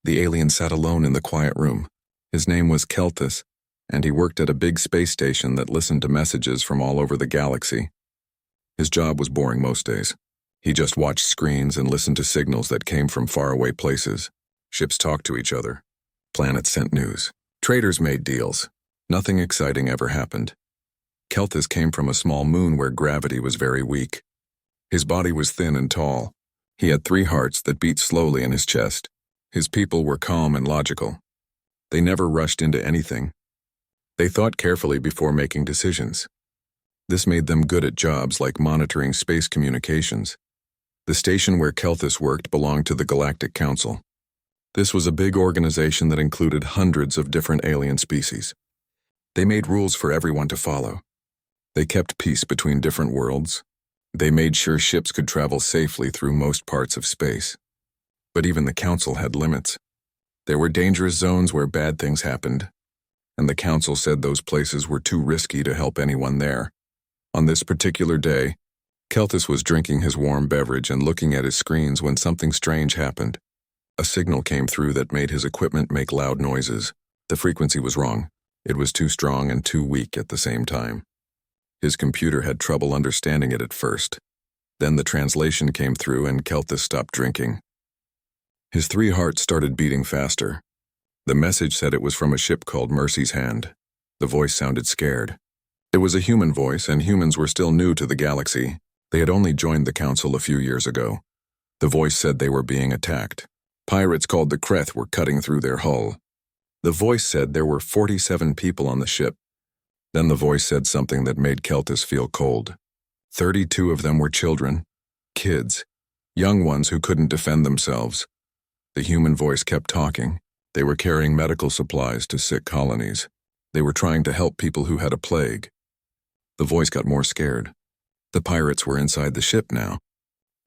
The alien sat alone in the quiet room. His name was Keltis, and he worked at a big space station that listened to messages from all over the galaxy. His job was boring most days. He just watched screens and listened to signals that came from faraway places. Ships talked to each other. Planets sent news. Traders made deals. Nothing exciting ever happened. Keltis came from a small moon where gravity was very weak. His body was thin and tall. He had 3 hearts that beat slowly in his chest. His people were calm and logical. They never rushed into anything. They thought carefully before making decisions. This made them good at jobs like monitoring space communications. The station where Keltis worked belonged to the Galactic Council. This was a big organization that included hundreds of different alien species. They made rules for everyone to follow. They kept peace between different worlds. They made sure ships could travel safely through most parts of space. But even the Council had limits. There were dangerous zones where bad things happened, and the Council said those places were too risky to help anyone there. On this particular day, Keltis was drinking his warm beverage and looking at his screens when something strange happened. A signal came through that made his equipment make loud noises. The frequency was wrong. It was too strong and too weak at the same time. His computer had trouble understanding it at first. Then the translation came through and Keltis stopped drinking. His 3 hearts started beating faster. The message said it was from a ship called Mercy's Hand. The voice sounded scared. It was a human voice, and humans were still new to the galaxy. They had only joined the Council a few years ago. The voice said they were being attacked. Pirates called the Kreth were cutting through their hull. The voice said there were 47 people on the ship. Then the voice said something that made Keltis feel cold. 32 of them were children, kids, young ones who couldn't defend themselves. The human voice kept talking. They were carrying medical supplies to sick colonies. They were trying to help people who had a plague. The voice got more scared. The pirates were inside the ship now.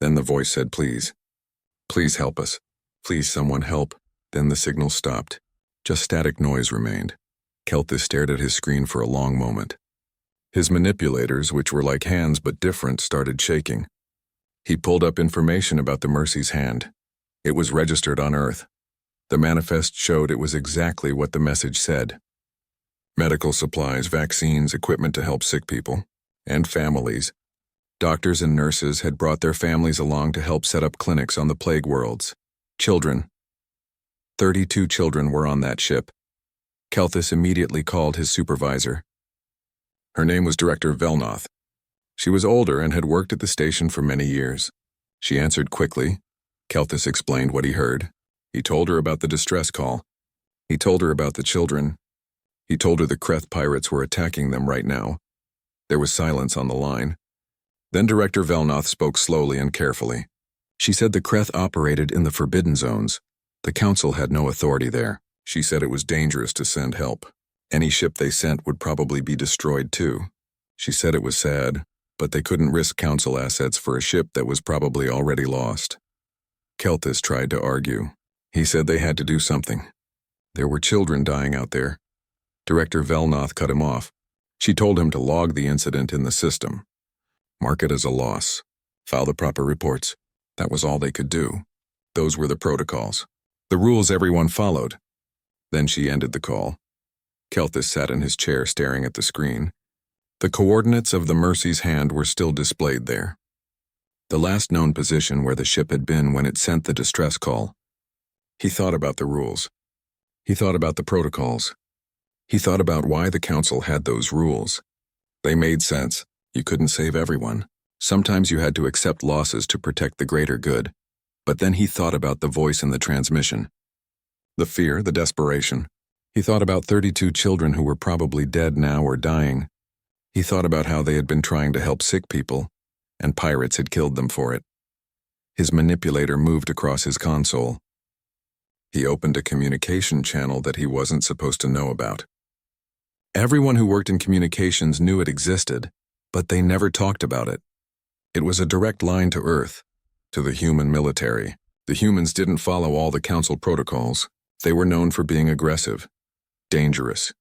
Then the voice said, "Please. Please help us. Please, someone help." Then the signal stopped. Just static noise remained. Keltis stared at his screen for a long moment. His manipulators, which were like hands but different, started shaking. He pulled up information about the Mercy's Hand. It was registered on Earth. The manifest showed it was exactly what the message said. Medical supplies, vaccines, equipment to help sick people, and families. Doctors and nurses had brought their families along to help set up clinics on the plague worlds. Children. 32 children were on that ship. Keltis immediately called his supervisor. Her name was Director Velnoth. She was older and had worked at the station for many years. She answered quickly. Keltis explained what he heard. He told her about the distress call. He told her about the children. He told her the Kreth pirates were attacking them right now. There was silence on the line. Then Director Velnoth spoke slowly and carefully. She said the Kreth operated in the Forbidden Zones. The Council had no authority there. She said it was dangerous to send help. Any ship they sent would probably be destroyed too. She said it was sad, but they couldn't risk Council assets for a ship that was probably already lost. Keltis tried to argue. He said they had to do something. There were children dying out there. Director Velnoth cut him off. She told him to log the incident in the system. Mark it as a loss. File the proper reports. That was all they could do. Those were the protocols. The rules everyone followed. Then she ended the call. Keltis sat in his chair staring at the screen. The coordinates of the Mercy's Hand were still displayed there. The last known position where the ship had been when it sent the distress call. He thought about the rules. He thought about the protocols. He thought about why the Council had those rules. They made sense. You couldn't save everyone. Sometimes you had to accept losses to protect the greater good. But then he thought about the voice in the transmission. The fear, the desperation. He thought about 32 children who were probably dead now or dying. He thought about how they had been trying to help sick people, and pirates had killed them for it. His manipulator moved across his console. He opened a communication channel that he wasn't supposed to know about. Everyone who worked in communications knew it existed, but they never talked about it. It was a direct line to Earth, to the human military. The humans didn't follow all the Council protocols. They were known for being aggressive, dangerous.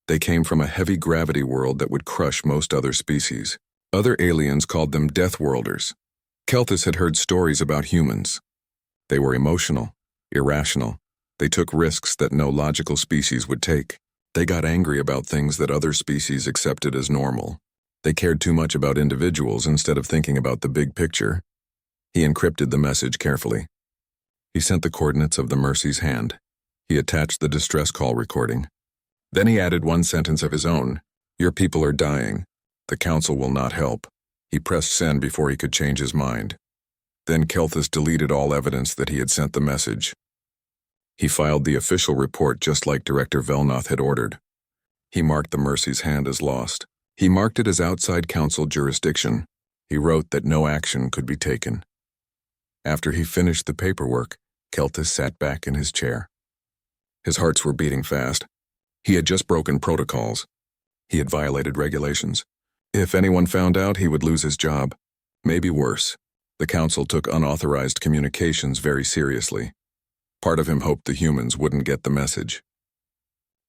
They came from a heavy gravity world that would crush most other species. Other aliens called them Deathworlders. Keltis had heard stories about humans. They were emotional, irrational. They took risks that no logical species would take. They got angry about things that other species accepted as normal. They cared too much about individuals instead of thinking about the big picture. He encrypted the message carefully. He sent the coordinates of the Mercy's hand. He attached the distress call recording. Then he added one sentence of his own. "Your people are dying. The council will not help." He pressed send before he could change his mind. Then Kelthus deleted all evidence that he had sent the message. He filed the official report just like Director Velnoth had ordered. He marked the Mercy's hand as lost. He marked it as outside council jurisdiction. He wrote that no action could be taken. After he finished the paperwork, Kelthus sat back in his chair. His hearts were beating fast. He had just broken protocols. He had violated regulations. If anyone found out, he would lose his job. Maybe worse. The council took unauthorized communications very seriously. Part of him hoped the humans wouldn't get the message.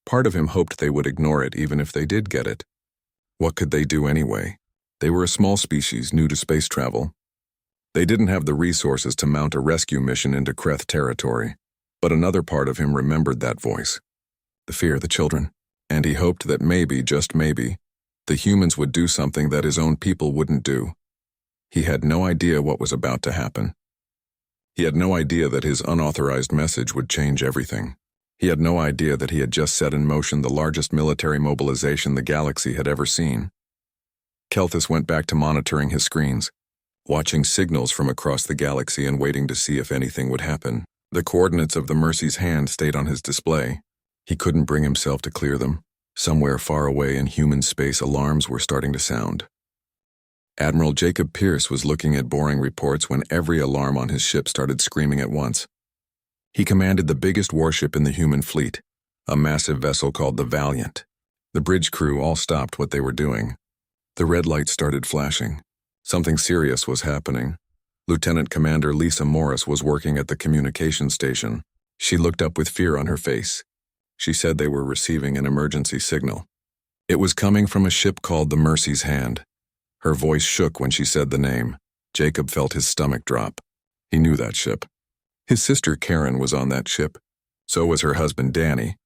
Part of him hoped they would ignore it even if they did get it. What could they do anyway? They were a small species new to space travel. They didn't have the resources to mount a rescue mission into Kreth territory. But another part of him remembered that voice. The fear of the children. And he hoped that maybe, just maybe, the humans would do something that his own people wouldn't do. He had no idea what was about to happen. He had no idea that his unauthorized message would change everything. He had no idea that he had just set in motion the largest military mobilization the galaxy had ever seen. Kelthus went back to monitoring his screens, watching signals from across the galaxy and waiting to see if anything would happen. The coordinates of the Mercy's hand stayed on his display. He couldn't bring himself to clear them. Somewhere far away in human space, alarms were starting to sound. Admiral Jacob Pierce was looking at boring reports when every alarm on his ship started screaming at once. He commanded the biggest warship in the human fleet, a massive vessel called the Valiant. The bridge crew all stopped what they were doing. The red lights started flashing. Something serious was happening. Lieutenant Commander Lisa Morris was working at the communication station. She looked up with fear on her face. She said they were receiving an emergency signal. It was coming from a ship called the Mercy's Hand. Her voice shook when she said the name. Jacob felt his stomach drop. He knew that ship. His sister Karen was on that ship. So was her husband Danny.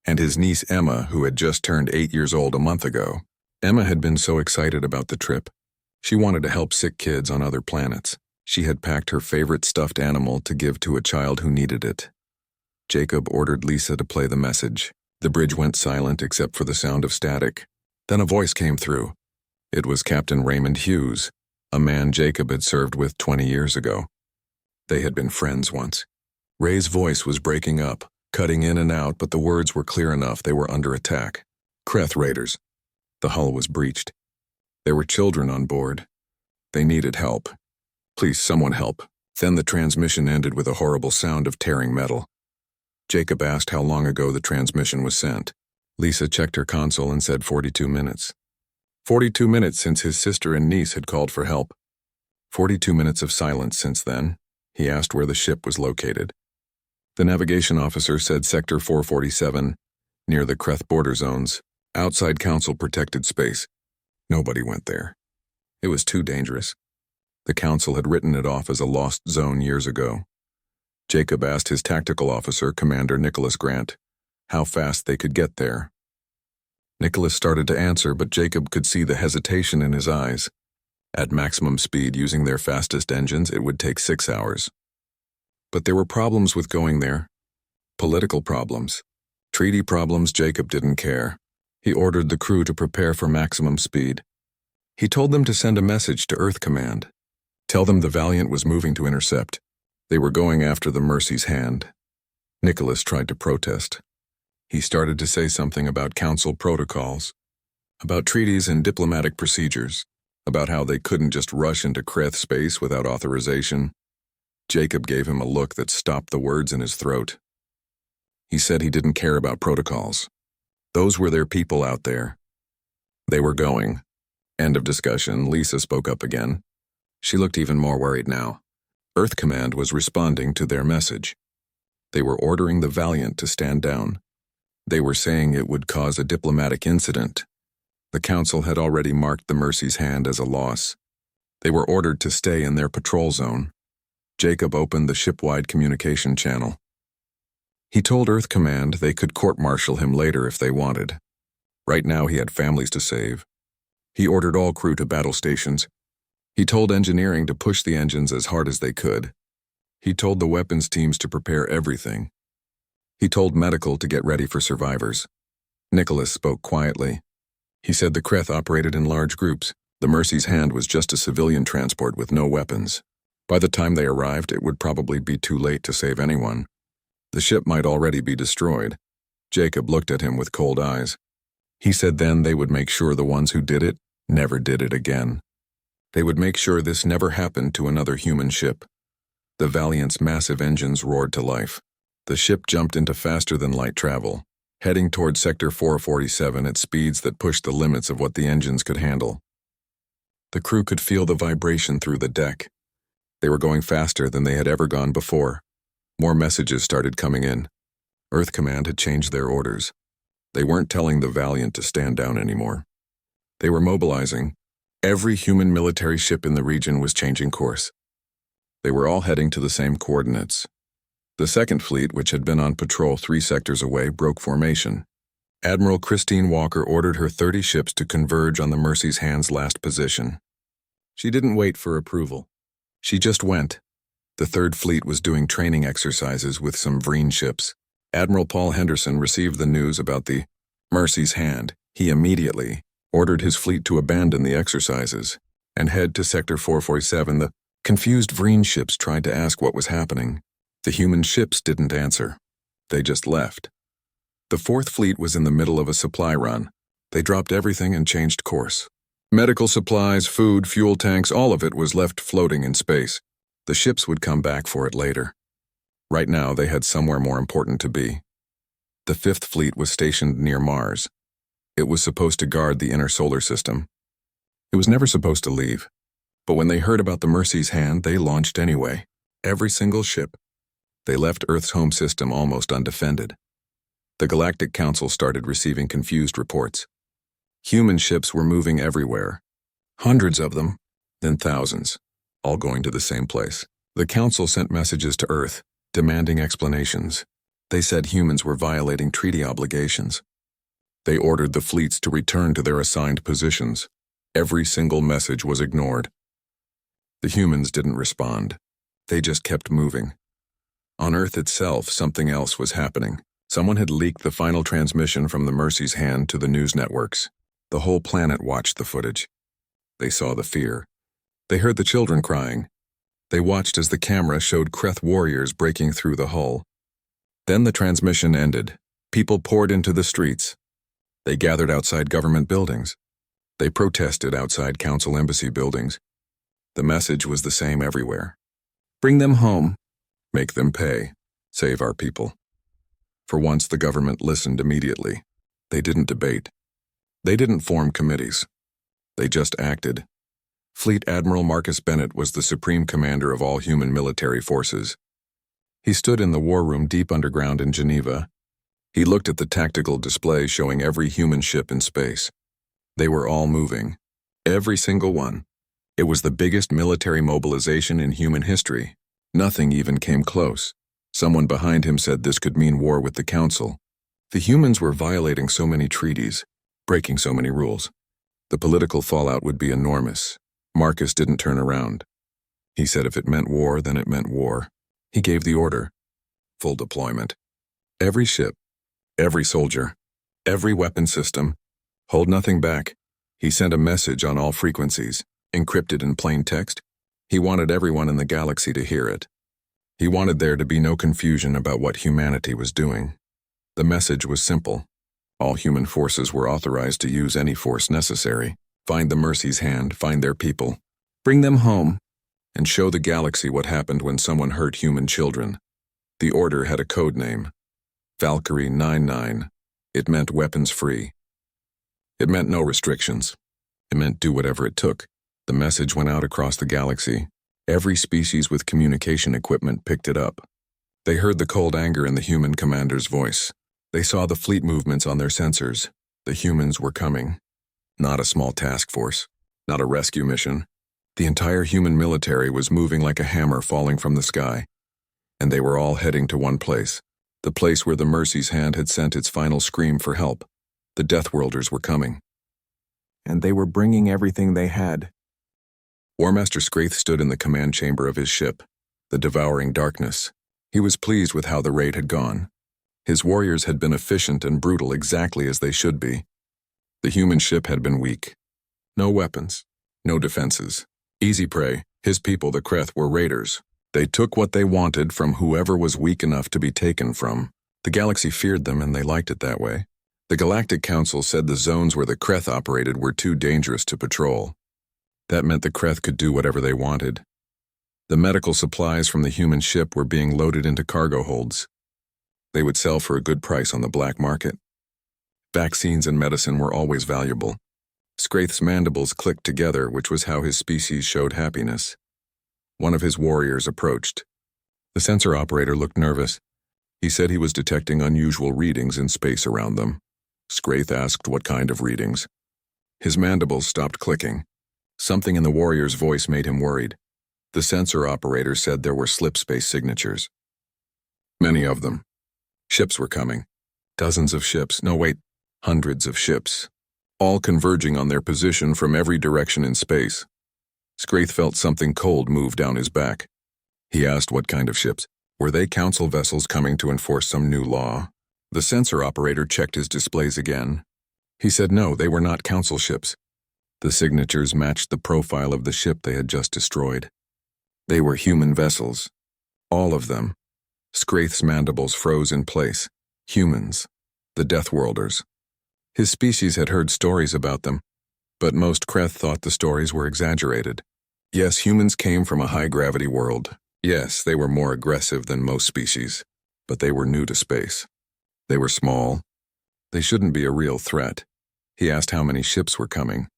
And his niece Emma, who had just turned 8 years old a month ago. Emma had been so excited about the trip. She wanted to help sick kids on other planets. She had packed her favorite stuffed animal to give to a child who needed it. Jacob ordered Lisa to play the message. The bridge went silent except for the sound of static. Then a voice came through. It was Captain Raymond Hughes, a man Jacob had served with 20 years ago. They had been friends once. Ray's voice was breaking up, cutting in and out, but the words were clear enough. They were under attack. Kreth raiders. The hull was breached. There were children on board. They needed help. Please, someone help. Then the transmission ended with a horrible sound of tearing metal. Jacob asked how long ago the transmission was sent. Lisa checked her console and said 42 minutes. 42 minutes since his sister and niece had called for help. 42 minutes of silence since then. He asked where the ship was located. The navigation officer said Sector 447, near the Kreth border zones, outside council-protected space. Nobody went there. It was too dangerous. The council had written it off as a lost zone years ago. Jacob asked his tactical officer, Commander Nicholas Grant, how fast they could get there. Nicholas started to answer, but Jacob could see the hesitation in his eyes. At maximum speed, using their fastest engines, it would take 6 hours. But there were problems with going there. Political problems. Treaty problems. Jacob didn't care. He ordered the crew to prepare for maximum speed. He told them to send a message to Earth Command. Tell them the Valiant was moving to intercept. They were going after the Mercy's Hand. Nicholas tried to protest. He started to say something about council protocols, about treaties and diplomatic procedures, about how they couldn't just rush into Kreth space without authorization. Jacob gave him a look that stopped the words in his throat. He said he didn't care about protocols. Those were their people out there. They were going. End of discussion. Lisa spoke up again. She looked even more worried now. Earth Command was responding to their message. They were ordering the Valiant to stand down. They were saying it would cause a diplomatic incident. The council had already marked the Mercy's Hand as a loss. They were ordered to stay in their patrol zone. Jacob opened the ship-wide communication channel. He told Earth Command they could court-martial him later if they wanted. Right now he had families to save. He ordered all crew to battle stations. He told engineering to push the engines as hard as they could. He told the weapons teams to prepare everything. He told medical to get ready for survivors. Nicholas spoke quietly. He said the Kreth operated in large groups. The Mercy's Hand was just a civilian transport with no weapons. By the time they arrived, it would probably be too late to save anyone. The ship might already be destroyed. Jacob looked at him with cold eyes. He said then they would make sure the ones who did it never did it again. They would make sure this never happened to another human ship. The Valiant's massive engines roared to life. The ship jumped into faster-than-light travel, heading toward Sector 447 at speeds that pushed the limits of what the engines could handle. The crew could feel the vibration through the deck. They were going faster than they had ever gone before. More messages started coming in. Earth Command had changed their orders. They weren't telling the Valiant to stand down anymore. They were mobilizing. Every human military ship in the region was changing course. They were all heading to the same coordinates. The Second Fleet, which had been on patrol 3 sectors away, broke formation. Admiral Christine Walker ordered her 30 ships to converge on the Mercy's Hand's last position. She didn't wait for approval. She just went. The Third Fleet was doing training exercises with some Vreen ships. Admiral Paul Henderson received the news about the Mercy's Hand. He immediately ordered his fleet to abandon the exercises and head to Sector 447. The confused Vreen ships tried to ask what was happening. The human ships didn't answer. They just left. The Fourth Fleet was in the middle of a supply run. They dropped everything and changed course. Medical supplies, food, fuel tanks, all of it was left floating in space. The ships would come back for it later. Right now, they had somewhere more important to be. The Fifth Fleet was stationed near Mars. It was supposed to guard the inner solar system. It was never supposed to leave. But when they heard about the Mercy's Hand, they launched anyway. Every single ship. They left Earth's home system almost undefended. The Galactic Council started receiving confused reports. Human ships were moving everywhere. Hundreds of them, then thousands, all going to the same place. The Council sent messages to Earth, demanding explanations. They said humans were violating treaty obligations. They ordered the fleets to return to their assigned positions. Every single message was ignored. The humans didn't respond. They just kept moving. On Earth itself, something else was happening. Someone had leaked the final transmission from the Mercy's Hand to the news networks. The whole planet watched the footage. They saw the fear. They heard the children crying. They watched as the camera showed Kreth warriors breaking through the hull. Then the transmission ended. People poured into the streets. They gathered outside government buildings. They protested outside council embassy buildings. The message was the same everywhere. Bring them home. Make them pay. Save our people. For once, the government listened immediately. They didn't debate. They didn't form committees. They just acted. Fleet Admiral Marcus Bennett was the supreme commander of all human military forces. He stood in the war room deep underground in Geneva. He looked at the tactical display showing every human ship in space. They were all moving. Every single one. It was the biggest military mobilization in human history. Nothing even came close. Someone behind him said this could mean war with the Council. The humans were violating so many treaties, breaking so many rules. The political fallout would be enormous. Marcus didn't turn around. He said if it meant war, then it meant war. He gave the order. Full deployment. Every ship, every soldier, every weapon system. Hold nothing back. He sent a message on all frequencies, encrypted in plain text. He wanted everyone in the galaxy to hear it. He wanted there to be no confusion about what humanity was doing. The message was simple. All human forces were authorized to use any force necessary. Find the Mercy's Hand, find their people. Bring them home, and show the galaxy what happened when someone hurt human children. The order had a code name. Valkyrie 99. It meant weapons free. It meant no restrictions. It meant do whatever it took. The message went out across the galaxy. Every species with communication equipment picked it up. They heard the cold anger in the human commander's voice. They saw the fleet movements on their sensors. The humans were coming. Not a small task force. Not a rescue mission. The entire human military was moving like a hammer falling from the sky. And they were all heading to one place. the place where the Mercy's hand had sent its final scream for help. The Deathworlders were coming. And they were bringing everything they had. War Master Scraith stood in the command chamber of his ship, the devouring darkness. He was pleased with how the raid had gone. His warriors had been efficient and brutal exactly as they should be. The human ship had been weak. No weapons, no defenses. Easy prey. His people, the Kreth, were raiders. They took what they wanted from whoever was weak enough to be taken from. The galaxy feared them and they liked it that way. The Galactic Council said the zones where the Kreth operated were too dangerous to patrol. That meant the Kreth could do whatever they wanted. The medical supplies from the human ship were being loaded into cargo holds. They would sell for a good price on the black market. Vaccines and medicine were always valuable. Scraith's mandibles clicked together, which was how his species showed happiness. One of his warriors approached. The sensor operator looked nervous. He said he was detecting unusual readings in space around them. Scraith asked what kind of readings. His mandibles stopped clicking. Something in the warrior's voice made him worried. The sensor operator said there were slipspace signatures. Many of them. Ships were coming. Dozens of ships, no wait, hundreds of ships, all converging on their position from every direction in space. Scraith felt something cold move down his back. He asked what kind of ships. Were they council vessels coming to enforce some new law? The sensor operator checked his displays again. He said no, they were not council ships. The signatures matched the profile of the ship they had just destroyed. They were human vessels. All of them. Scraith's mandibles froze in place. Humans. The Deathworlders. His species had heard stories about them, but most Kreth thought the stories were exaggerated. Yes, humans came from a high-gravity world. Yes, they were more aggressive than most species, but they were new to space. They were small. They shouldn't be a real threat. He asked how many ships were coming.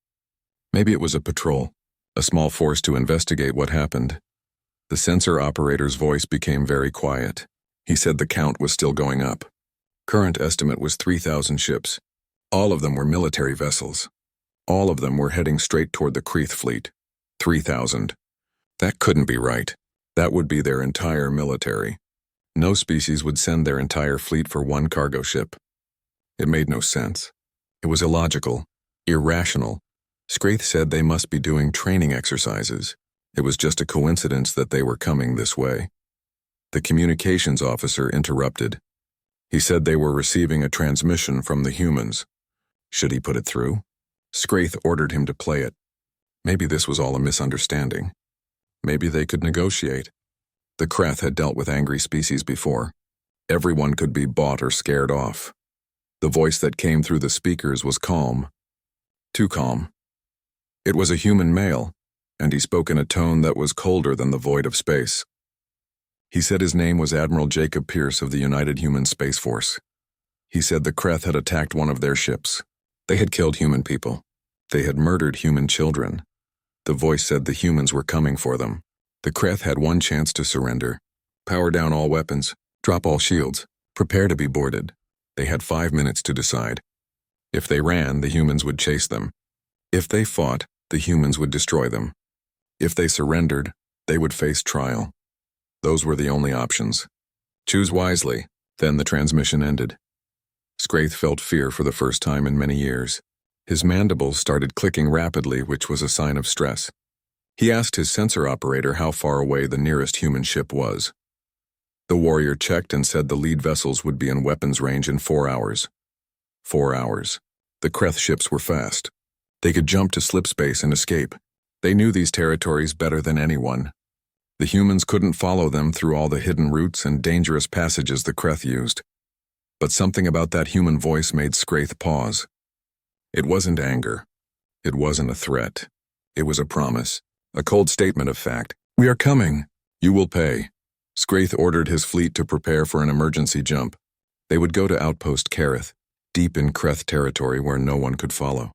Maybe it was a patrol, a small force to investigate what happened. The sensor operator's voice became very quiet. He said the count was still going up. Current estimate was 3,000 ships. All of them were military vessels. All of them were heading straight toward the Kreth fleet. 3,000. That couldn't be right. That would be their entire military. No species would send their entire fleet for one cargo ship. It made no sense. It was illogical, irrational. Scraith said they must be doing training exercises. It was just a coincidence that they were coming this way. The communications officer interrupted. He said they were receiving a transmission from the humans. Should he put it through? Scraith ordered him to play it. Maybe this was all a misunderstanding. Maybe they could negotiate. The Kreth had dealt with angry species before. Everyone could be bought or scared off. The voice that came through the speakers was calm. Too calm. It was a human male, and he spoke in a tone that was colder than the void of space. He said his name was Admiral Jacob Pierce of the United Human Space Force. He said the Kreth had attacked one of their ships. They had killed human people. They had murdered human children. The voice said the humans were coming for them. The Kreth had one chance to surrender. Power down all weapons, drop all shields, prepare to be boarded. They had 5 minutes to decide. If they ran, the humans would chase them. If they fought, the humans would destroy them. If they surrendered, they would face trial. Those were the only options. Choose wisely. Then the transmission ended. Scraith felt fear for the first time in many years. His mandibles started clicking rapidly, which was a sign of stress. He asked his sensor operator how far away the nearest human ship was. The warrior checked and said the lead vessels would be in weapons range in 4 hours. 4 hours. The Kreth ships were fast. They could jump to slipspace and escape. They knew these territories better than anyone. The humans couldn't follow them through all the hidden routes and dangerous passages the Kreth used. But something about that human voice made Scraith pause. It wasn't anger. It wasn't a threat. It was a promise. A cold statement of fact. We are coming. You will pay. Scraith ordered his fleet to prepare for an emergency jump. They would go to Outpost Kareth, deep in Kreth territory where no one could follow.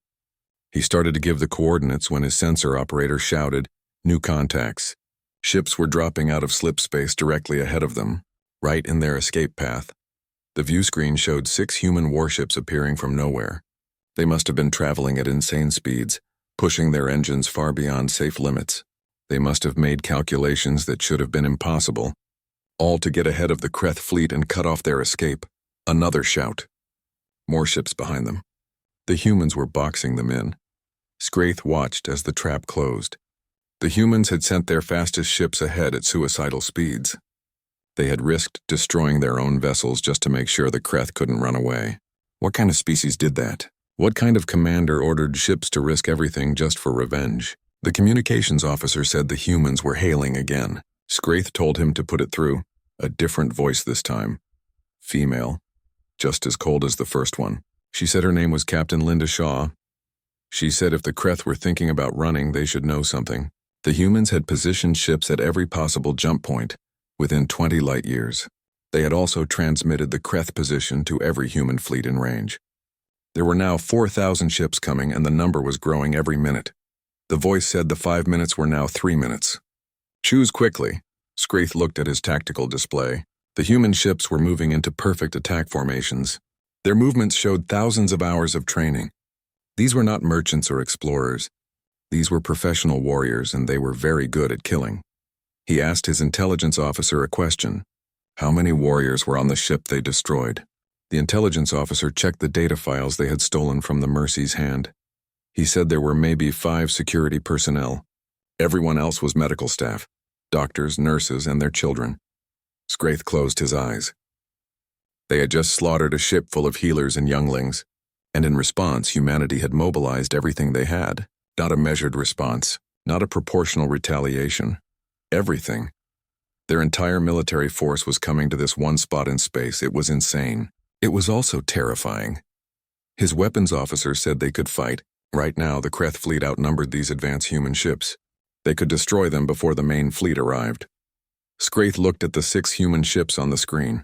He started to give the coordinates when his sensor operator shouted, "New contacts." Ships were dropping out of slipspace directly ahead of them, right in their escape path. The view screen showed 6 human warships appearing from nowhere. They must have been traveling at insane speeds, pushing their engines far beyond safe limits. They must have made calculations that should have been impossible. all to get ahead of the Kreth fleet and cut off their escape. Another shout. More ships behind them. The humans were boxing them in. Skraith watched as the trap closed. The humans had sent their fastest ships ahead at suicidal speeds. They had risked destroying their own vessels just to make sure the Kreth couldn't run away. What kind of species did that? What kind of commander ordered ships to risk everything just for revenge? The communications officer said the humans were hailing again. Skraith told him to put it through. A different voice this time. Female. Just as cold as the first one. She said her name was Captain Linda Shaw. She said if the Kreth were thinking about running, they should know something. The humans had positioned ships at every possible jump point, within 20 light years. They had also transmitted the Kreth position to every human fleet in range. There were now 4,000 ships coming, and the number was growing every minute. The voice said the 5 minutes were now 3 minutes. Choose quickly. Skraith looked at his tactical display. The human ships were moving into perfect attack formations. Their movements showed thousands of hours of training. These were not merchants or explorers. These were professional warriors, and they were very good at killing. He asked his intelligence officer a question. How many warriors were on the ship they destroyed? The intelligence officer checked the data files they had stolen from the Mercy's hand. He said there were maybe 5 security personnel. Everyone else was medical staff, doctors, nurses, and their children. Skraith closed his eyes. They had just slaughtered a ship full of healers and younglings, and in response, humanity had mobilized everything they had. Not a measured response, not a proportional retaliation. Everything. Their entire military force was coming to this one spot in space. It was insane. It was also terrifying. His weapons officer said they could fight. Right now, the Kreth fleet outnumbered these advanced human ships. They could destroy them before the main fleet arrived. Skraith looked at the 6 human ships on the screen.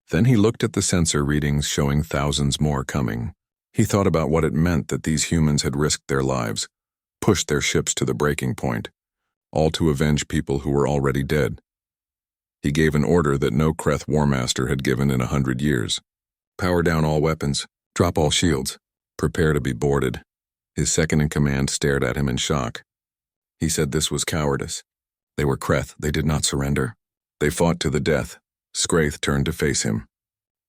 Then he looked at the sensor readings showing thousands more coming. He thought about what it meant that these humans had risked their lives, pushed their ships to the breaking point, all to avenge people who were already dead. He gave an order that no Kreth Warmaster had given in 100 years. Power down all weapons, drop all shields, prepare to be boarded. His second-in-command stared at him in shock. He said this was cowardice. They were Kreth, they did not surrender. They fought to the death. Skraith turned to face him.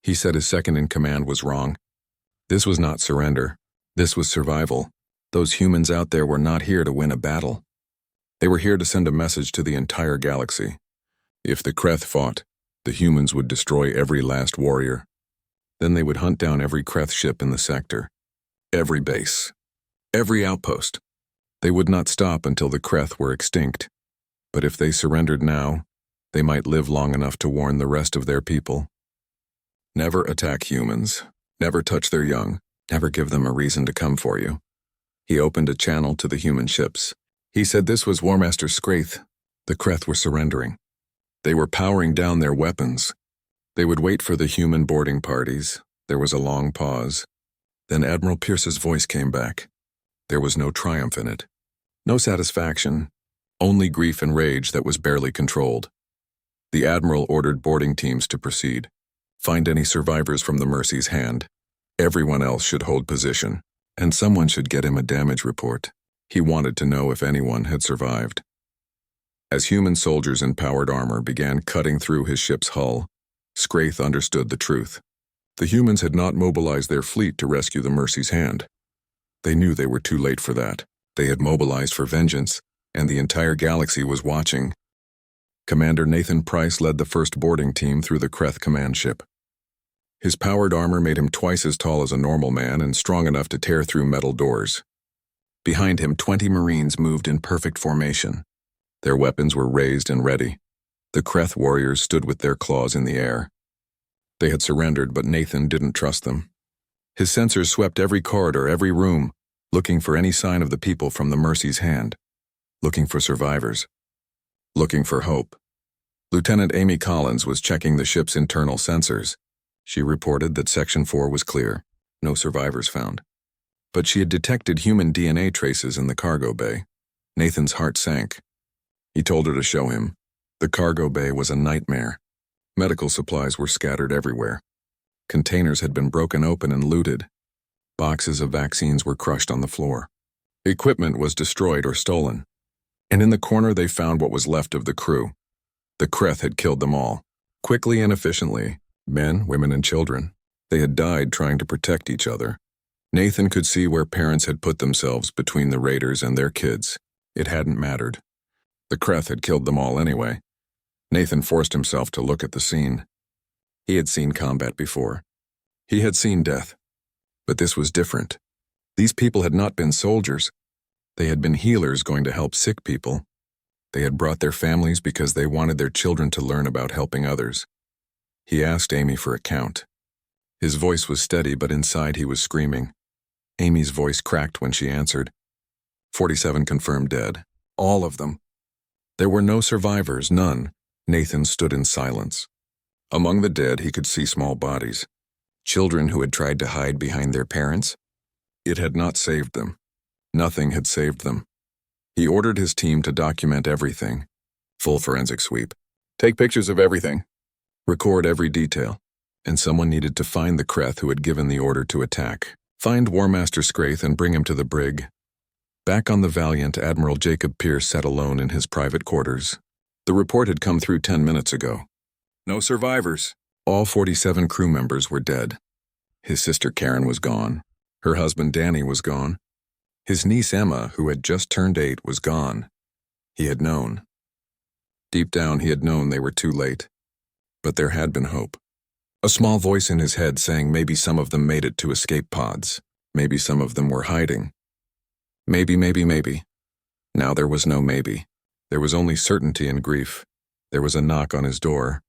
He said his second-in-command was wrong. This was not surrender. This was survival. Those humans out there were not here to win a battle. They were here to send a message to the entire galaxy. If the Kreth fought, the humans would destroy every last warrior. Then they would hunt down every Kreth ship in the sector. Every base. Every outpost. They would not stop until the Kreth were extinct. But if they surrendered now, they might live long enough to warn the rest of their people. Never attack humans. Never touch their young. Never give them a reason to come for you. He opened a channel to the human ships. He said this was Warmaster Skraith. The Kreth were surrendering. They were powering down their weapons. They would wait for the human boarding parties. There was a long pause. Then Admiral Pierce's voice came back. There was no triumph in it. No satisfaction. Only grief and rage that was barely controlled. The Admiral ordered boarding teams to proceed. Find any survivors from the Mercy's hand. Everyone else should hold position, and someone should get him a damage report. He wanted to know if anyone had survived. As human soldiers in powered armor began cutting through his ship's hull, Skraith understood the truth. The humans had not mobilized their fleet to rescue the Mercy's hand. They knew they were too late for that. They had mobilized for vengeance, and the entire galaxy was watching. Commander Nathan Price led the first boarding team through the Kreth command ship. His powered armor made him twice as tall as a normal man and strong enough to tear through metal doors. Behind him, 20 Marines moved in perfect formation. Their weapons were raised and ready. The Kreth warriors stood with their claws in the air. They had surrendered, but Nathan didn't trust them. His sensors swept every corridor, every room, looking for any sign of the people from the Mercy's hand. Looking for survivors. Looking for hope. Lieutenant Amy Collins was checking the ship's internal sensors. She reported that Section 4 was clear. No survivors found. But she had detected human DNA traces in the cargo bay. Nathan's heart sank. He told her to show him. The cargo bay was a nightmare. Medical supplies were scattered everywhere. Containers had been broken open and looted. Boxes of vaccines were crushed on the floor. Equipment was destroyed or stolen. And in the corner they found what was left of the crew. The Kreth had killed them all. Quickly and efficiently, men, women, and children. They had died trying to protect each other. Nathan could see where parents had put themselves between the raiders and their kids. It hadn't mattered. The Kreth had killed them all anyway. Nathan forced himself to look at the scene. He had seen combat before. He had seen death. But this was different. These people had not been soldiers. They had been healers going to help sick people. They had brought their families because they wanted their children to learn about helping others. He asked Amy for a count. His voice was steady, but inside he was screaming. Amy's voice cracked when she answered. 47 confirmed dead. All of them. There were no survivors, none. Nathan stood in silence. Among the dead, he could see small bodies. Children who had tried to hide behind their parents. It had not saved them. Nothing had saved them. He ordered his team to document everything. Full forensic sweep. Take pictures of everything. Record every detail. And someone needed to find the Kreth who had given the order to attack. Find War Master Scraith and bring him to the brig. Back on the Valiant, Admiral Jacob Pierce sat alone in his private quarters. The report had come through 10 minutes ago. No survivors. All 47 crew members were dead. His sister Karen was gone. Her husband Danny was gone. His niece Emma, who had just turned 8, was gone. He had known. Deep down, he had known they were too late. But there had been hope. A small voice in his head saying maybe some of them made it to escape pods. Maybe some of them were hiding. Maybe. Now there was no maybe. There was only certainty and grief. There was a knock on his door.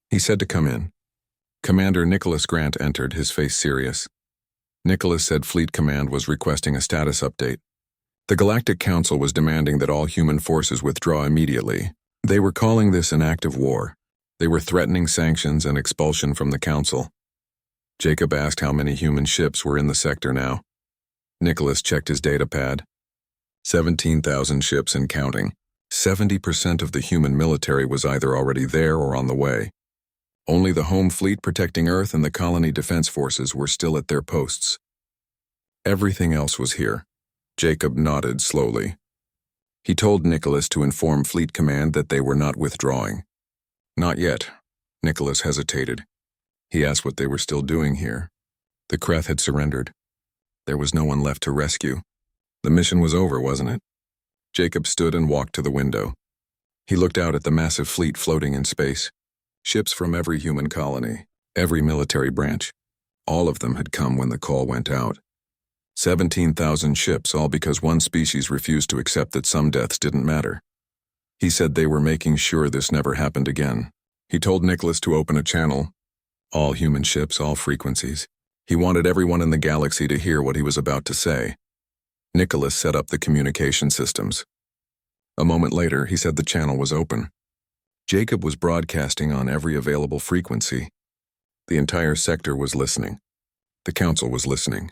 He said to come in. Commander Nicholas Grant entered, his face serious. Nicholas said Fleet Command was requesting a status update. The Galactic Council was demanding that all human forces withdraw immediately. They were calling this an act of war. They were threatening sanctions and expulsion from the Council. Jacob asked how many human ships were in the sector now. Nicholas checked his data pad. 17,000 ships and counting. 70% of the human military was either already there or on the way. Only the home fleet protecting Earth and the colony defense forces were still at their posts. Everything else was here. Jacob nodded slowly. He told Nicholas to inform Fleet Command that they were not withdrawing. Not yet. Nicholas hesitated. He asked what they were still doing here. The Kreth had surrendered. There was no one left to rescue. The mission was over, wasn't it? Jacob stood and walked to the window. He looked out at the massive fleet floating in space. Ships from every human colony, every military branch. All of them had come when the call went out. 17,000 ships, all because one species refused to accept that some deaths didn't matter. He said they were making sure this never happened again. He told Nicholas to open a channel. All human ships, all frequencies. He wanted everyone in the galaxy to hear what he was about to say. Nicholas set up the communication systems. A moment later, he said the channel was open. Jacob was broadcasting on every available frequency. The entire sector was listening. The Council was listening.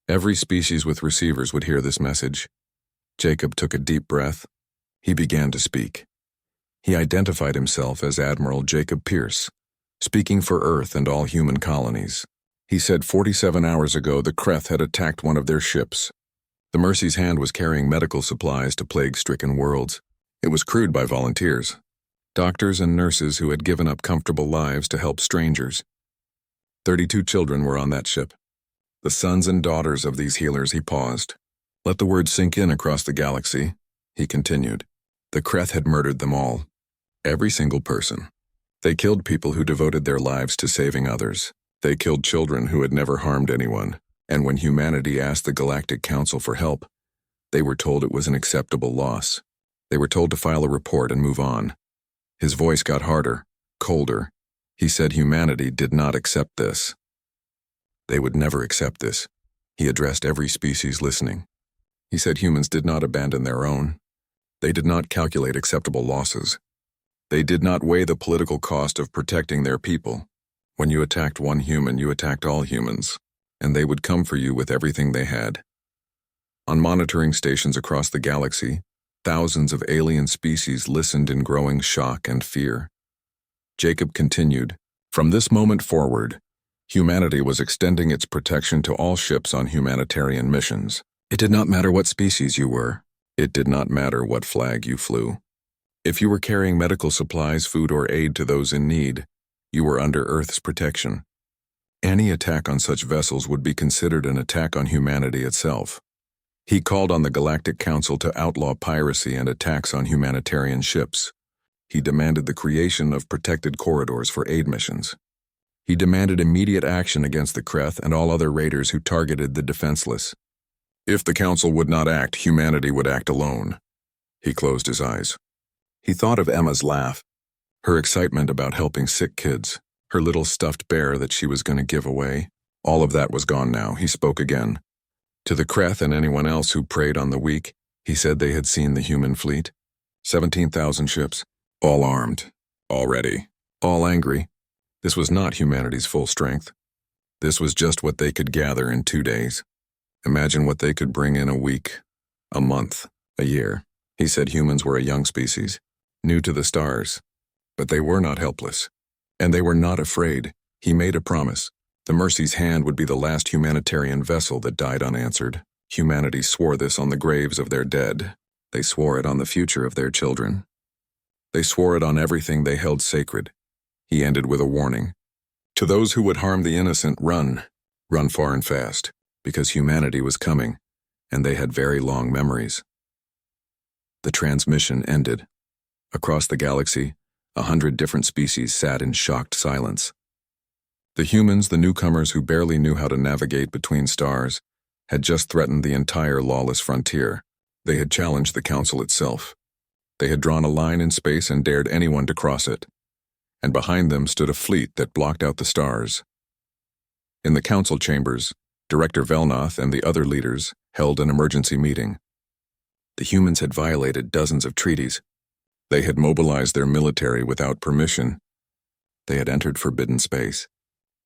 Every species with receivers would hear this message. Jacob took a deep breath. He began to speak. He identified himself as Admiral Jacob Pierce, speaking for Earth and all human colonies. He said 47 hours ago the Kreth had attacked one of their ships. The Mercy's Hand was carrying medical supplies to plague-stricken worlds. It was crewed by volunteers. Doctors and nurses who had given up comfortable lives to help strangers. 32 children were on that ship. The sons and daughters of these healers. He paused. Let the word sink in across the galaxy. He continued. The Kreth had murdered them all. Every single person. They killed people who devoted their lives to saving others. They killed children who had never harmed anyone. And when humanity asked the Galactic Council for help, they were told it was an acceptable loss. They were told to file a report and move on. His voice got harder, colder. He said humanity did not accept this. They would never accept this. He addressed every species listening. He said humans did not abandon their own. They did not calculate acceptable losses. They did not weigh the political cost of protecting their people. When you attacked one human, you attacked all humans, and they would come for you with everything they had. On monitoring stations across the galaxy, thousands of alien species listened in growing shock and fear. Jacob continued, from this moment forward, humanity was extending its protection to all ships on humanitarian missions. It did not matter what species you were. It did not matter what flag you flew. If you were carrying medical supplies, food, or aid to those in need, You were under Earth's protection. Any attack on such vessels would be considered an attack on humanity itself. He called on the Galactic Council to outlaw piracy and attacks on humanitarian ships. He demanded the creation of protected corridors for aid missions. He demanded immediate action against the Kreth and all other raiders who targeted the defenseless. If the Council would not act, humanity would act alone. He closed his eyes. He thought of Emma's laugh, her excitement about helping sick kids, her little stuffed bear that she was going to give away. All of that was gone now. He spoke again. To the Kreth and anyone else who preyed on the weak, he said they had seen the human fleet. 17,000 ships, all armed, all ready, all angry. This was not humanity's full strength. This was just what they could gather in 2 days. Imagine what they could bring in a week, a month, a year. He said humans were a young species, new to the stars. But they were not helpless. And they were not afraid. He made a promise. The Mercy's hand would be the last humanitarian vessel that died unanswered. Humanity swore this on the graves of their dead. They swore it on the future of their children. They swore it on everything they held sacred. He ended with a warning. To those who would harm the innocent, run. Run far and fast, because humanity was coming, and they had very long memories. The transmission ended. Across the galaxy, 100 different species sat in shocked silence. The humans, the newcomers who barely knew how to navigate between stars, had just threatened the entire lawless frontier. They had challenged the Council itself. They had drawn a line in space and dared anyone to cross it. And behind them stood a fleet that blocked out the stars. In the Council chambers, Director Velnoth and the other leaders held an emergency meeting. The humans had violated dozens of treaties. They had mobilized their military without permission. They had entered forbidden space.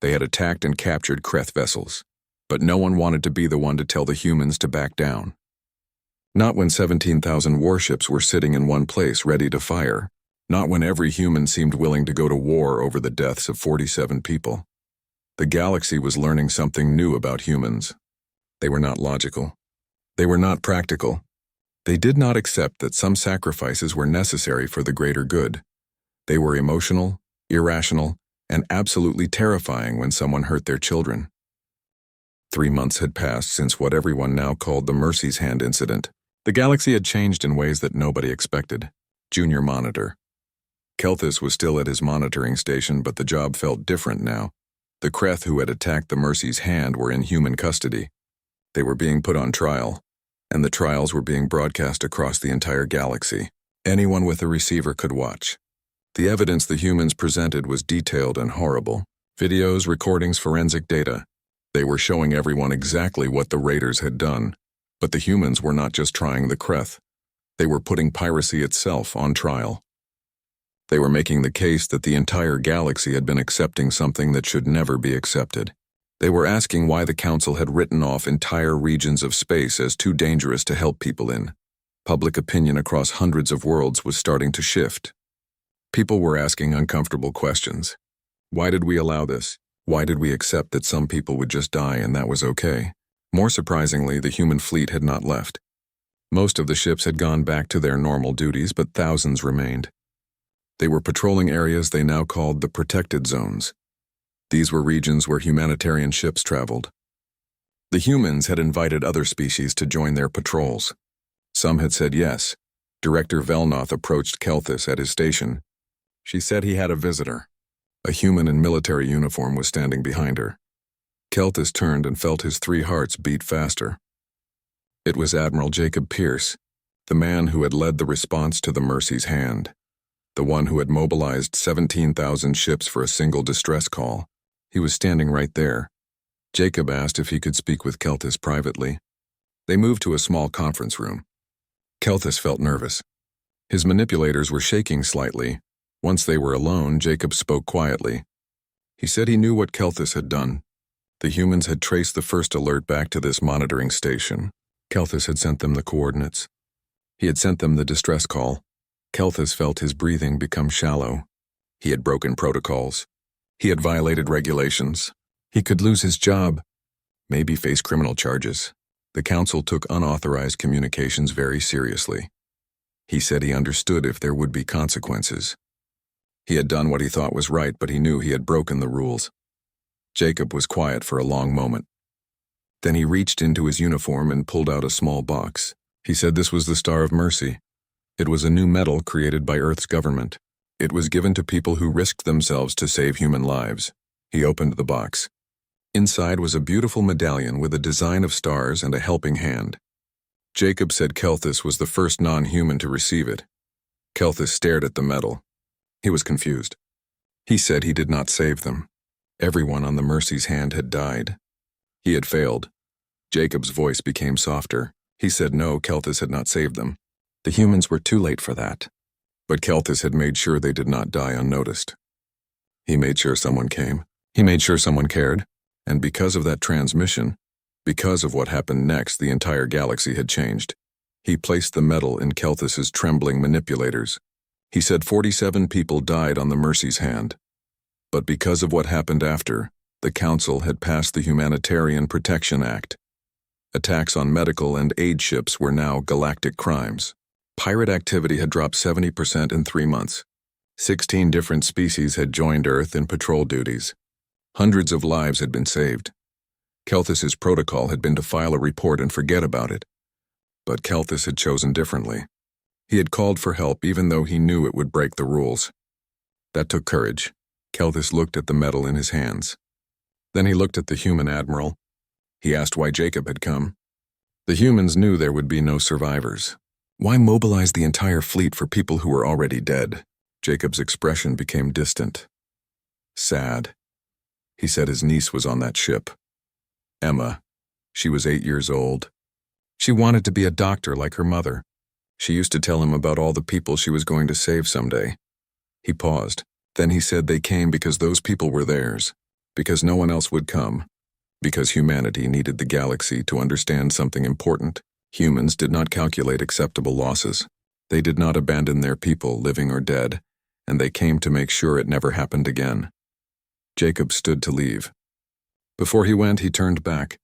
They had attacked and captured Kreth vessels, but no one wanted to be the one to tell the humans to back down. Not when 17,000 warships were sitting in one place ready to fire. Not when every human seemed willing to go to war over the deaths of 47 people. The galaxy was learning something new about humans. They were not logical. They were not practical. They did not accept that some sacrifices were necessary for the greater good. They were emotional, irrational, and absolutely terrifying when someone hurt their children. 3 months had passed since what everyone now called the Mercy's Hand incident. The galaxy had changed in ways that nobody expected. Junior Monitor. Kelthus was still at his monitoring station, but the job felt different now. The Kreth who had attacked the Mercy's Hand were in human custody. They were being put on trial, and the trials were being broadcast across the entire galaxy. Anyone with a receiver could watch. The evidence the humans presented was detailed and horrible. Videos, recordings, forensic data. They were showing everyone exactly what the raiders had done. But the humans were not just trying the Kreth. They were putting piracy itself on trial. They were making the case that the entire galaxy had been accepting something that should never be accepted. They were asking why the Council had written off entire regions of space as too dangerous to help people in. Public opinion across hundreds of worlds was starting to shift. People were asking uncomfortable questions. Why did we allow this? Why did we accept that some people would just die and that was okay? More surprisingly, the human fleet had not left. Most of the ships had gone back to their normal duties, but thousands remained. They were patrolling areas they now called the protected zones. These were regions where humanitarian ships traveled. The humans had invited other species to join their patrols. Some had said yes. Director Velnoth approached Kelthus at his station. She said he had a visitor. A human in military uniform was standing behind her. Kelthus turned and felt his 3 hearts beat faster. It was Admiral Jacob Pierce, the man who had led the response to the Mercy's Hand, the one who had mobilized 17,000 ships for a single distress call. He was standing right there. Jacob asked if he could speak with Kelthus privately. They moved to a small conference room. Kelthus felt nervous. His manipulators were shaking slightly. Once they were alone, Jacob spoke quietly. He said he knew what Kelthus had done. The humans had traced the first alert back to this monitoring station. Kelthus had sent them the coordinates. He had sent them the distress call. Kelthus felt his breathing become shallow. He had broken protocols. He had violated regulations. He could lose his job, maybe face criminal charges. The Council took unauthorized communications very seriously. He said he understood if there would be consequences. He had done what he thought was right, but he knew he had broken the rules. Jacob was quiet for a long moment. Then he reached into his uniform and pulled out a small box. He said this was the Star of Mercy. It was a new medal created by Earth's government. It was given to people who risked themselves to save human lives. He opened the box. Inside was a beautiful medallion with a design of stars and a helping hand. Jacob said Kelthus was the first non-human to receive it. Kelthus stared at the medal. He was confused. He said he did not save them. Everyone on the Mercy's hand had died. He had failed. Jacob's voice became softer. He said no, Kelthus had not saved them. The humans were too late for that. But Kelthus had made sure they did not die unnoticed. He made sure someone came. He made sure someone cared. And because of that transmission, because of what happened next, the entire galaxy had changed. He placed the medal in Kelthus's trembling manipulators. He said 47 people died on the Mercy's hand. But because of what happened after, the Council had passed the Humanitarian Protection Act. Attacks on medical and aid ships were now galactic crimes. Pirate activity had dropped 70% in 3 months. 16 different species had joined Earth in patrol duties. Hundreds of lives had been saved. Kelthus's protocol had been to file a report and forget about it. But Kelthus had chosen differently. He had called for help even though he knew it would break the rules. That took courage. Kelthus looked at the medal in his hands. Then he looked at the human admiral. He asked why Jacob had come. The humans knew there would be no survivors. Why mobilize the entire fleet for people who were already dead? Jacob's expression became distant. Sad. He said his niece was on that ship. Emma. She was 8 years old. She wanted to be a doctor like her mother. She used to tell him about all the people she was going to save someday. He paused. Then he said they came because those people were theirs, because no one else would come, because humanity needed the galaxy to understand something important. Humans did not calculate acceptable losses. They did not abandon their people, living or dead, and they came to make sure it never happened again. Jacob stood to leave. Before he went, he turned back.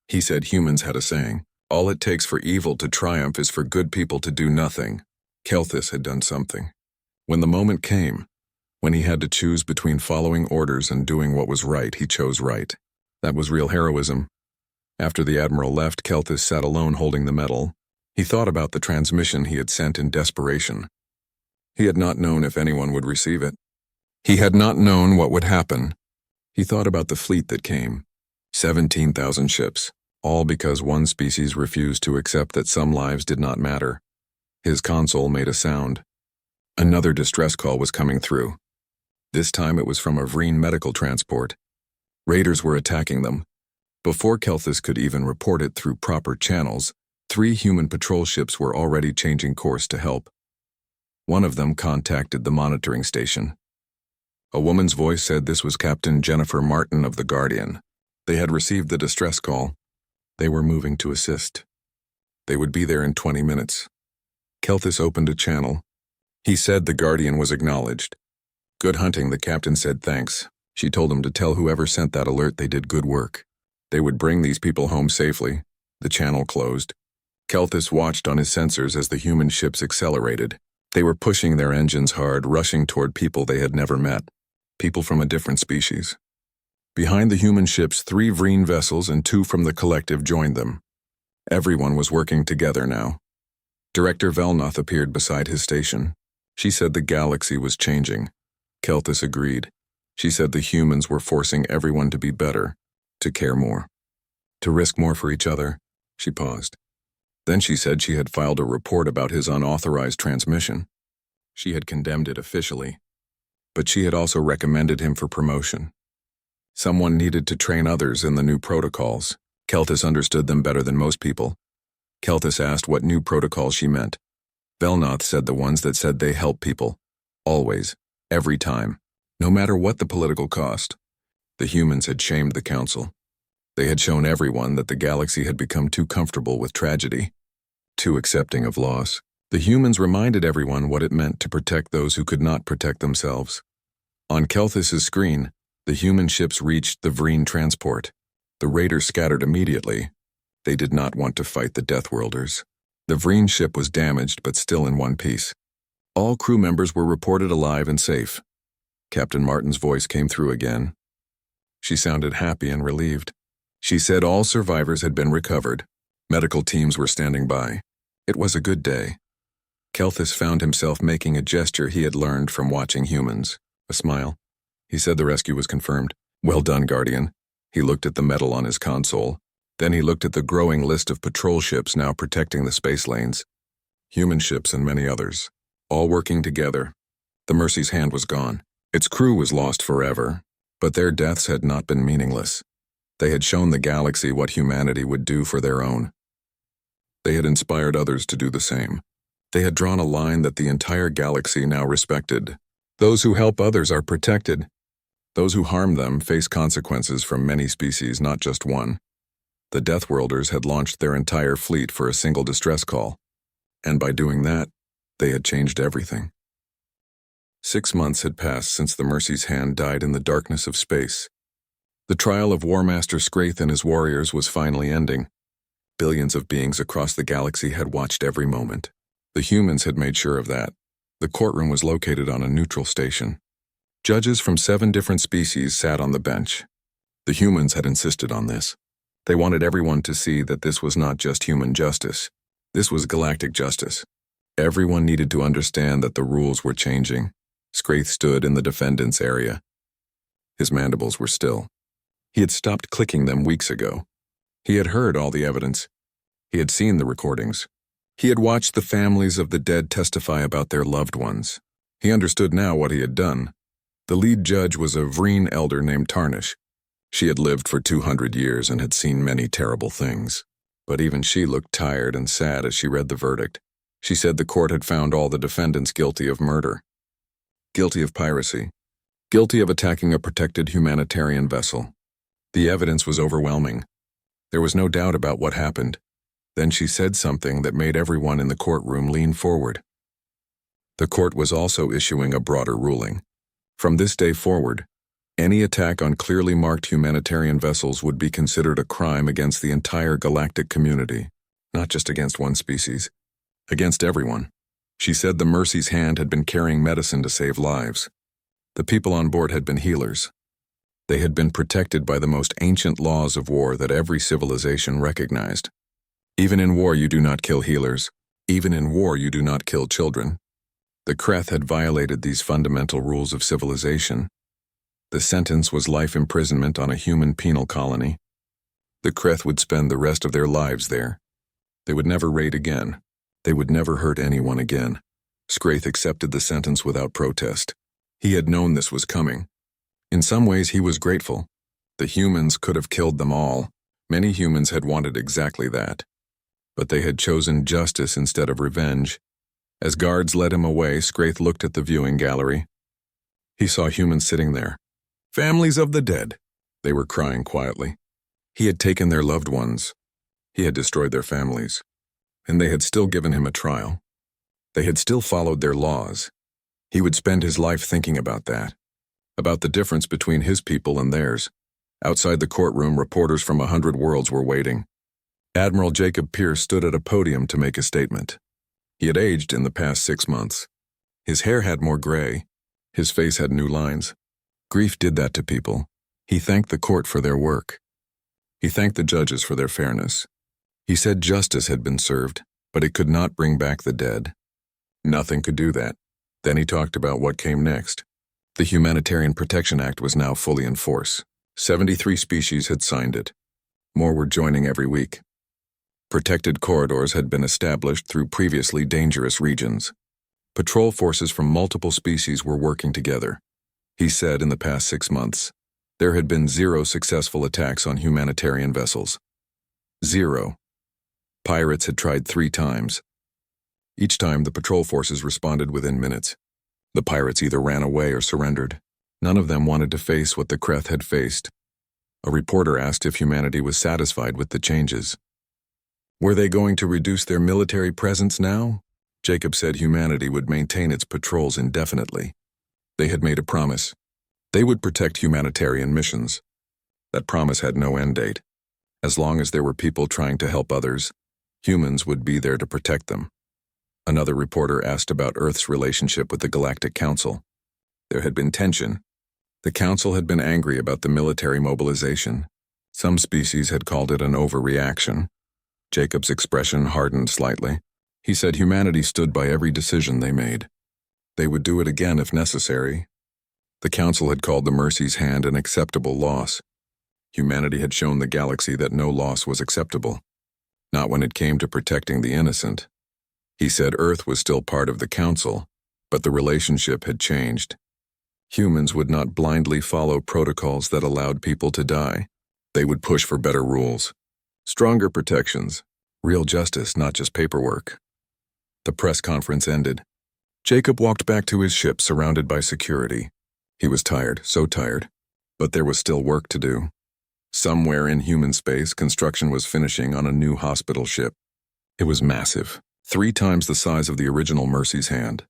He said humans had a saying, all it takes for evil to triumph is for good people to do nothing. Kelthus had done something. When the moment came, when he had to choose between following orders and doing what was right, he chose right. That was real heroism. After the admiral left, Kelthus sat alone holding the medal. He thought about the transmission he had sent in desperation. He had not known if anyone would receive it. He had not known what would happen. He thought about the fleet that came. 17,000 ships, all because one species refused to accept that some lives did not matter. His console made a sound. Another distress call was coming through. This time it was from a Vreen medical transport. Raiders were attacking them. Before Kelthus could even report it through proper channels, 3 human patrol ships were already changing course to help. One of them contacted the monitoring station. A woman's voice said this was Captain Jennifer Martin of the Guardian. They had received the distress call. They were moving to assist. They would be there in 20 minutes. Kelthus opened a channel. He said the Guardian was acknowledged. Good hunting, the captain said thanks. She told him to tell whoever sent that alert they did good work. They would bring these people home safely. The channel closed. Kelthus watched on his sensors as the human ships accelerated. They were pushing their engines hard, rushing toward people they had never met. People from a different species. Behind the human ships, 3 Vreen vessels and 2 from the collective joined them. Everyone was working together now. Director Velnoth appeared beside his station. She said the galaxy was changing. Kelthus agreed. She said the humans were forcing everyone to be better, to care more, to risk more for each other. She paused. Then she said she had filed a report about his unauthorized transmission. She had condemned it officially, but she had also recommended him for promotion. Someone needed to train others in the new protocols. Kelthus understood them better than most people. Kelthus asked what new protocols she meant. Velnoth said the ones that said they help people. Always. Every time. No matter what the political cost. The humans had shamed the council. They had shown everyone that the galaxy had become too comfortable with tragedy, too accepting of loss. The humans reminded everyone what it meant to protect those who could not protect themselves. On Kelthus's screen, the human ships reached the Vreen transport. The raiders scattered immediately. They did not want to fight the Deathworlders. The Vreen ship was damaged but still in one piece. All crew members were reported alive and safe. Captain Martin's voice came through again. She sounded happy and relieved. She said all survivors had been recovered. Medical teams were standing by. It was a good day. Kelthus found himself making a gesture he had learned from watching humans. A smile. He said the rescue was confirmed. Well done, Guardian. He looked at the medal on his console. Then he looked at the growing list of patrol ships now protecting the space lanes. Human ships and many others, all working together. The Mercy's hand was gone. Its crew was lost forever, but their deaths had not been meaningless. They had shown the galaxy what humanity would do for their own. They had inspired others to do the same. They had drawn a line that the entire galaxy now respected. Those who help others are protected. Those who harm them face consequences from many species, not just one. The Deathworlders had launched their entire fleet for a single distress call, and by doing that, they had changed everything. 6 months had passed since the Mercy's hand died in the darkness of space. The trial of War Master Scraith and his warriors was finally ending. Billions of beings across the galaxy had watched every moment. The humans had made sure of that. The courtroom was located on a neutral station. Judges from 7 different species sat on the bench. The humans had insisted on this. They wanted everyone to see that this was not just human justice. This was galactic justice. Everyone needed to understand that the rules were changing. Scraith stood in the defendant's area. His mandibles were still. He had stopped clicking them weeks ago. He had heard all the evidence. He had seen the recordings. He had watched the families of the dead testify about their loved ones. He understood now what he had done. The lead judge was a Vreen elder named Tarnish. She had lived for 200 years and had seen many terrible things. But even she looked tired and sad as she read the verdict. She said the court had found all the defendants guilty of murder, guilty of piracy, guilty of attacking a protected humanitarian vessel. The evidence was overwhelming. There was no doubt about what happened. Then she said something that made everyone in the courtroom lean forward. The court was also issuing a broader ruling. From this day forward, any attack on clearly marked humanitarian vessels would be considered a crime against the entire galactic community, not just against one species, against everyone. She said the Mercy's hand had been carrying medicine to save lives. The people on board had been healers. They had been protected by the most ancient laws of war that every civilization recognized. Even in war you do not kill healers. Even in war you do not kill children. The Kreth had violated these fundamental rules of civilization. The sentence was life imprisonment on a human penal colony. The Kreth would spend the rest of their lives there. They would never raid again. They would never hurt anyone again. Scraith accepted the sentence without protest. He had known this was coming. In some ways he was grateful. The humans could have killed them all. Many humans had wanted exactly that. But they had chosen justice instead of revenge. As guards led him away, Scraith looked at the viewing gallery. He saw humans sitting there. Families of the dead. They were crying quietly. He had taken their loved ones. He had destroyed their families. And they had still given him a trial. They had still followed their laws. He would spend his life thinking about that, about the difference between his people and theirs. Outside the courtroom, reporters from 100 worlds were waiting. Admiral Jacob Pierce stood at a podium to make a statement. He had aged in the past 6 months. His hair had more gray. His face had new lines. Grief did that to people. He thanked the court for their work. He thanked the judges for their fairness. He said justice had been served, but it could not bring back the dead. Nothing could do that. Then he talked about what came next. The Humanitarian Protection Act was now fully in force. 73 species had signed it. More were joining every week. Protected corridors had been established through previously dangerous regions. Patrol forces from multiple species were working together. He said in the past 6 months, there had been 0 successful attacks on humanitarian vessels. 0. Pirates had tried 3 times. Each time the patrol forces responded within minutes. The pirates either ran away or surrendered. None of them wanted to face what the Kreth had faced. A reporter asked if humanity was satisfied with the changes. Were they going to reduce their military presence now? Jacob said humanity would maintain its patrols indefinitely. They had made a promise. They would protect humanitarian missions. That promise had no end date. As long as there were people trying to help others, humans would be there to protect them. Another reporter asked about Earth's relationship with the Galactic Council. There had been tension. The Council had been angry about the military mobilization. Some species had called it an overreaction. Jacob's expression hardened slightly. He said humanity stood by every decision they made. They would do it again if necessary. The Council had called the Mercy's Hand an acceptable loss. Humanity had shown the galaxy that no loss was acceptable. Not when it came to protecting the innocent. He said Earth was still part of the Council, but the relationship had changed. Humans would not blindly follow protocols that allowed people to die. They would push for better rules. Stronger protections. Real justice, not just paperwork. The press conference ended. Jacob walked back to his ship surrounded by security. He was tired, so tired. But there was still work to do. Somewhere in human space, construction was finishing on a new hospital ship. It was massive, 3 times the size of the original Mercy's Hand.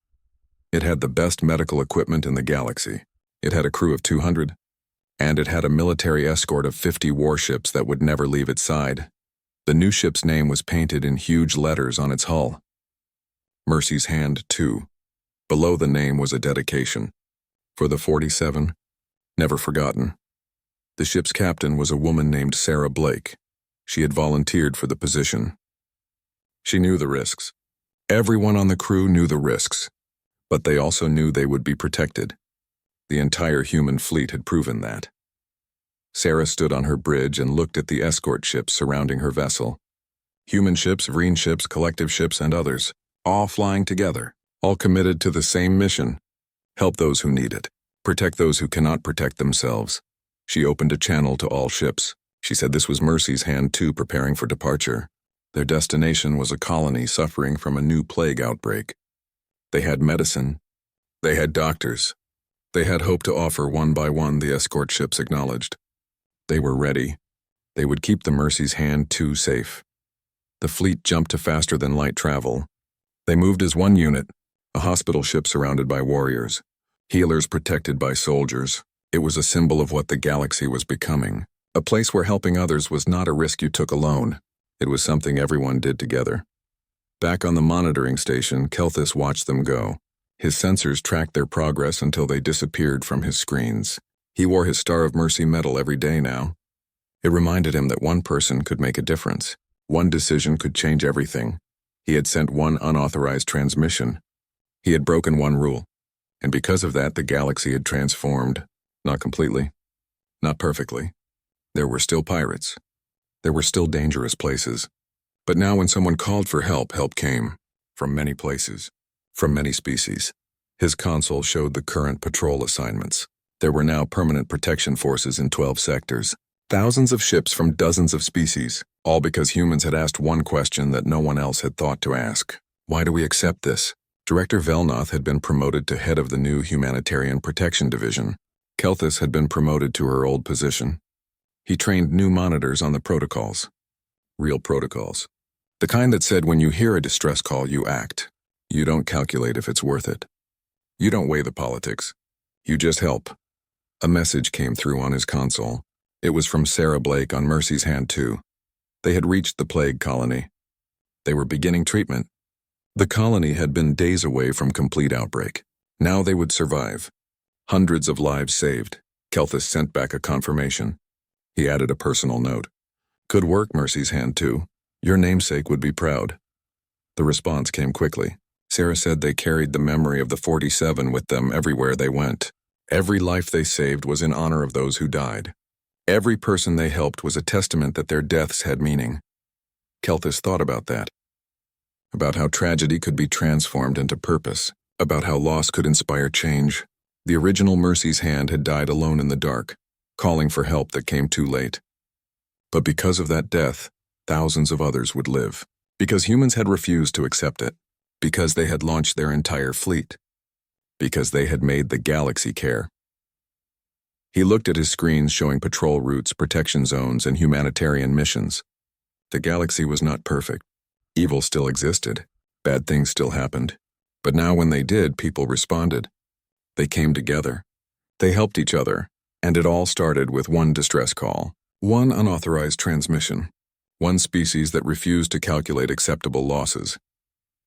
It had the best medical equipment in the galaxy. It had a crew of 200, and it had a military escort of 50 warships that would never leave its side. The new ship's name was painted in huge letters on its hull. Mercy's Hand 2. Below the name was a dedication. For the 47, never forgotten. The ship's captain was a woman named Sarah Blake. She had volunteered for the position. She knew the risks. Everyone on the crew knew the risks, but they also knew they would be protected. The entire human fleet had proven that. Sarah stood on her bridge and looked at the escort ships surrounding her vessel. Human ships, Vreen ships, collective ships, and others, all flying together, all committed to the same mission. Help those who need it. Protect those who cannot protect themselves. She opened a channel to all ships. She said this was Mercy's Hand 2 preparing for departure. Their destination was a colony suffering from a new plague outbreak. They had medicine. They had doctors. They had hope to offer one by one, the escort ships acknowledged. They were ready. They would keep the Mercy's Hand 2 safe. The fleet jumped to faster-than-light travel. They moved as one unit, a hospital ship surrounded by warriors, healers protected by soldiers. It was a symbol of what the galaxy was becoming, a place where helping others was not a risk you took alone. It was something everyone did together. Back on the monitoring station, Kelthus watched them go. His sensors tracked their progress until they disappeared from his screens. He wore his Star of Mercy medal every day now. It reminded him that one person could make a difference. One decision could change everything. He had sent one unauthorized transmission. He had broken one rule. And because of that, the galaxy had transformed. Not completely. Not perfectly. There were still pirates. There were still dangerous places. But now when someone called for help, help came. From many places. From many species. His console showed the current patrol assignments. There were now permanent protection forces in 12 sectors. Thousands of ships from dozens of species. All because humans had asked one question that no one else had thought to ask. Why do we accept this? Director Velnoth had been promoted to head of the new Humanitarian Protection Division. Kelthus had been promoted to her old position. He trained new monitors on the protocols. Real protocols. The kind that said when you hear a distress call, you act. You don't calculate if it's worth it. You don't weigh the politics. You just help. A message came through on his console. It was from Sarah Blake on Mercy's Hand 2. They had reached the plague colony. They were beginning treatment. The colony had been days away from complete outbreak. Now they would survive. Hundreds of lives saved. Kelthus sent back a confirmation. He added a personal note. Good work, Mercy's Hand 2. Your namesake would be proud. The response came quickly. Sarah said they carried the memory of the 47 with them everywhere they went. Every life they saved was in honor of those who died. Every person they helped was a testament that their deaths had meaning. Kelthus thought about that. About how tragedy could be transformed into purpose. About how loss could inspire change. The original Mercy's Hand had died alone in the dark, calling for help that came too late. But because of that death, thousands of others would live. Because humans had refused to accept it. Because they had launched their entire fleet. Because they had made the galaxy care. He looked at his screens showing patrol routes, protection zones, and humanitarian missions. The galaxy was not perfect. Evil still existed. Bad things still happened. But now when they did, people responded. They came together. They helped each other. And it all started with one distress call. One unauthorized transmission. One species that refused to calculate acceptable losses.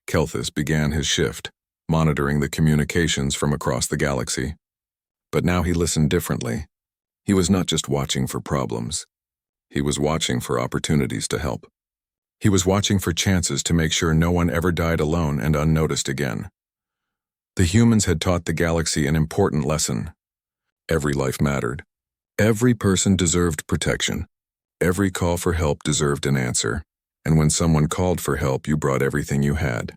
Kelthus began his shift, monitoring the communications from across the galaxy. But now he listened differently. He was not just watching for problems. He was watching for opportunities to help. He was watching for chances to make sure no one ever died alone and unnoticed again. The humans had taught the galaxy an important lesson. Every life mattered. Every person deserved protection. Every call for help deserved an answer. And when someone called for help, you brought everything you had.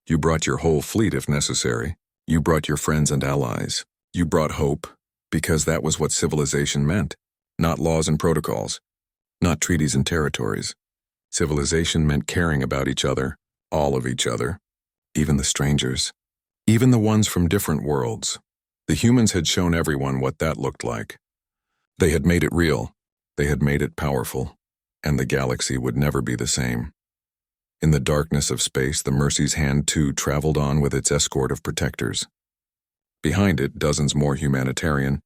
You brought your whole fleet if necessary. You brought your friends and allies. You brought hope, because that was what civilization meant. Not laws and protocols. Not treaties and territories. Civilization meant caring about each other, all of each other, even the strangers, even the ones from different worlds. The humans had shown everyone what that looked like. They had made it real, they had made it powerful, and the galaxy would never be the same. In the darkness of space, the Mercy's Hand too traveled on with its escort of protectors. Behind it, dozens more humanitarian,